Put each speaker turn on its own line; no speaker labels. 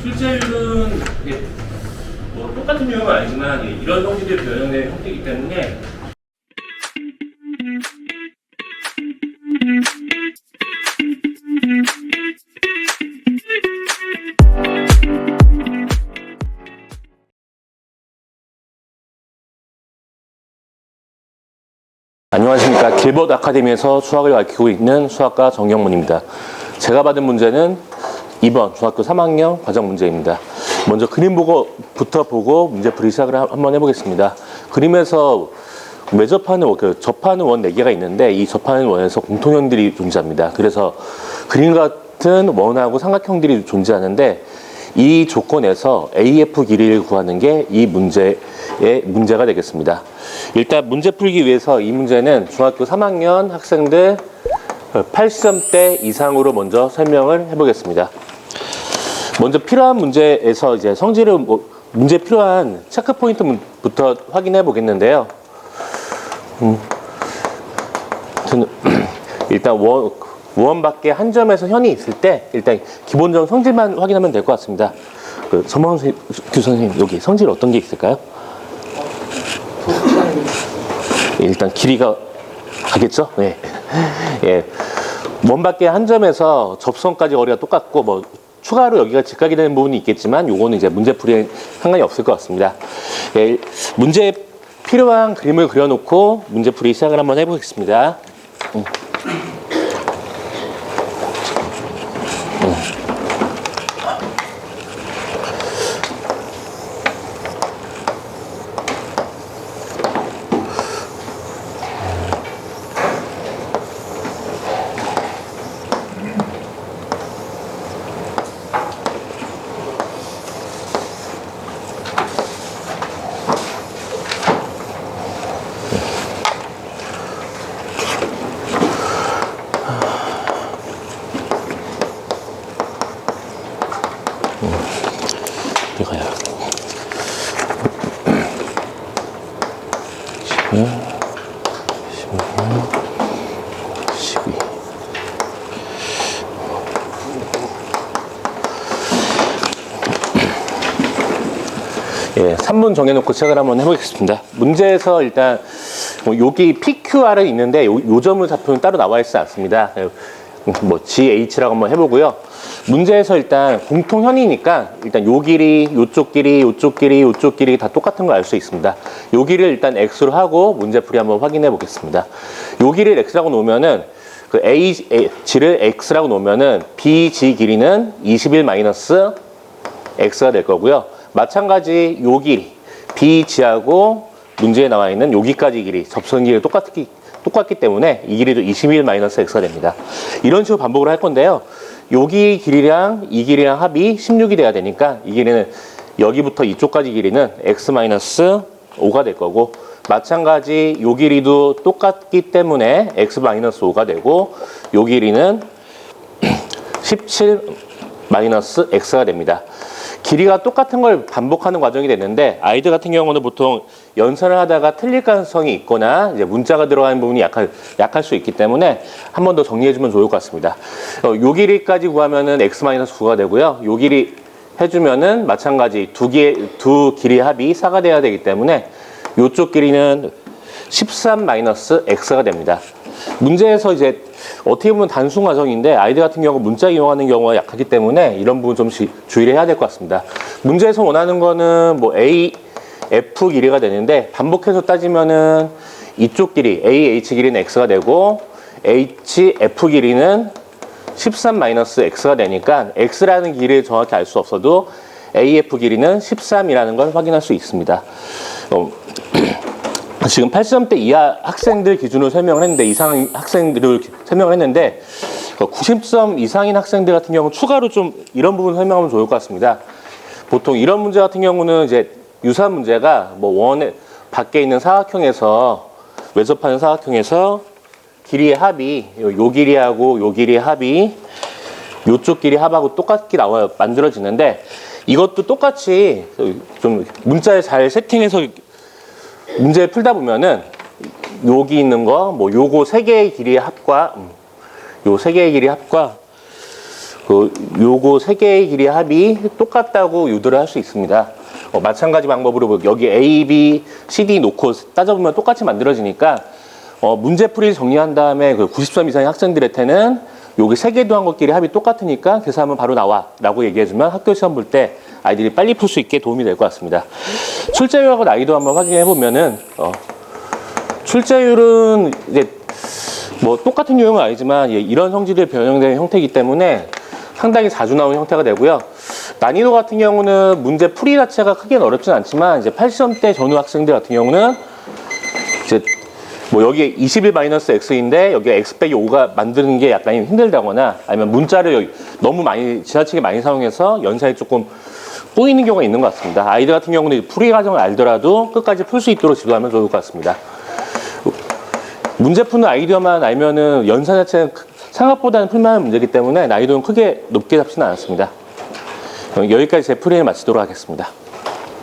실제로는 이게 뭐 똑같은 유형은 아니지만 이런 형태들이 변형된 형태이기 때문에
안녕하십니까. 길벗 아카데미에서 수학을 가르치고 있는 수학과 정경문입니다. 제가 받은 문제는 2번 중학교 3학년 과정 문제입니다. 먼저 그림부터 보고 문제풀이 시작을 한번 해보겠습니다. 그림에서 접하는 원 4개가 있는데 이 접하는 원에서 공통형들이 존재합니다. 그래서 그림 같은 원하고 삼각형들이 존재하는데 이 조건에서 AF 길이를 구하는 게 이 문제가 되겠습니다. 일단 문제 풀기 위해서 이 문제는 중학교 3학년 학생들 8시점대 이상으로 먼저 설명을 해보겠습니다. 먼저 필요한 문제에서 이제 성질을 문제 필요한 체크 포인트부터 확인해 보겠는데요. 일단 원밖에 한 점에서 현이 있을 때 일단 기본적인 성질만 확인하면 될 것 같습니다. 서명훈 교수님 여기 성질 어떤 게 있을까요? 일단 길이가 가겠죠? 네. 예. 원밖에 한 점에서 접선까지 거리가 똑같고 뭐 추가로 여기가 직각이 되는 부분이 있겠지만 요거는 이제 문제풀이에 상관이 없을 것 같습니다. 예. 문제에 필요한 그림을 그려놓고 문제풀이 시작을 한번 해보겠습니다. 이거야. 12. 예, 3분 정해놓고 시작을 한번 해보겠습니다. 문제에서 일단 여기 PQR은 있는데 요 점을 좌표는 따로 나와 있지 않습니다. 뭐 GH라고 한번 해보고요. 문제에서 일단 공통현이니까 일단 요 길이, 요쪽 길이, 요쪽 길이, 요쪽 길이 다 똑같은 걸 알 수 있습니다. 요 길이를 일단 X로 하고 문제풀이 한번 확인해 보겠습니다. 요 길이를 X라고 놓으면은 그 G를 X라고 놓으면은 BG 길이는 21 마이너스 X가 될 거고요. 마찬가지 요 길이 BG하고 문제에 나와 있는 여기까지 길이 접선 길이 똑같기 때문에 이 길이도 21 마이너스 X가 됩니다. 이런 식으로 반복을 할 건데요. 여기 길이랑 이 길이랑 합이 16이 돼야 되니까 이 길이는 여기부터 이쪽까지 길이는 X 마이너스 5가 될 거고 마찬가지 요 길이도 똑같기 때문에 X 마이너스 5가 되고 요 길이는 17 마이너스 X가 됩니다. 길이가 똑같은 걸 반복하는 과정이 됐는데 아이들 같은 경우는 보통 연산을 하다가 틀릴 가능성이 있거나 이제 문자가 들어가는 부분이 약할 수 있기 때문에 한 번 더 정리해주면 좋을 것 같습니다. 요 길이까지 구하면은 x-9가 되고요. 요 길이 해주면은 마찬가지 두 길이 합이 4가 돼야 되기 때문에 요쪽 길이는 13-x가 됩니다. 문제에서 이제 어떻게 보면 단순 과정인데 아이들 같은 경우 문자 이용하는 경우가 약하기 때문에 이런 부분 좀 주의를 해야 될 것 같습니다. 문제에서 원하는 거는 뭐 AF 길이가 되는데 반복해서 따지면은 이쪽 길이 AH 길이는 X가 되고 HF 길이는 13-X가 되니까 X라는 길이를 정확히 알 수 없어도 AF 길이는 13이라는 걸 확인할 수 있습니다. 지금 80점대 이하 학생들 기준으로 설명을 했는데 이상 학생들을 설명을 했는데 90점 이상인 학생들 같은 경우는 추가로 좀 이런 부분 설명하면 좋을 것 같습니다. 보통 이런 문제 같은 경우는 이제 유사한 문제가 뭐 원에 밖에 있는 사각형에서 외접하는 사각형에서 길이의 합이 요 길이하고 요 길이의 합이 요쪽 길이 합하고 똑같게 만들어지는데 이것도 똑같이 좀 문자에 잘 세팅해서 문제 풀다 보면은 여기 있는 거 뭐 요거 세 개의 길이의 합과 요 세 개의 길이의 합과 요거 세 개의 길이 합이 똑같다고 유도를 할 수 있습니다. 마찬가지 방법으로 여기 A, B, C, D 놓고 따져보면 똑같이 만들어지니까 문제풀이 정리한 다음에 그 90점 이상의 학생들한테는 여기 세 개 더한 것끼리 합이 똑같으니까 계산하면 바로 나와 라고 얘기해주면 학교 시험 볼 때 아이들이 빨리 풀 수 있게 도움이 될 것 같습니다. 출제율하고 난이도 한번 확인해 보면은 출제율은 이제 뭐 똑같은 유형은 아니지만 이런 성질이 변형된 형태이기 때문에 상당히 자주 나오는 형태가 되고요. 난이도 같은 경우는 문제 풀이 자체가 크게는 어렵진 않지만 이제 8시험대 전후 학생들 같은 경우는 이제 뭐 여기에 21-x인데 여기에 x 빼기 5가 만드는 게 약간 힘들다거나 아니면 문자를 너무 많이 지나치게 많이 사용해서 연산이 조금 꼬이는 경우가 있는 것 같습니다. 아이들 같은 경우는 풀이 과정을 알더라도 끝까지 풀 수 있도록 지도하면 좋을 것 같습니다. 문제 푸는 아이디어만 알면은 연산 자체는 생각보다는 풀만한 문제이기 때문에 난이도는 크게 높게 잡지는 않았습니다. 여기까지 제 풀이를 마치도록 하겠습니다.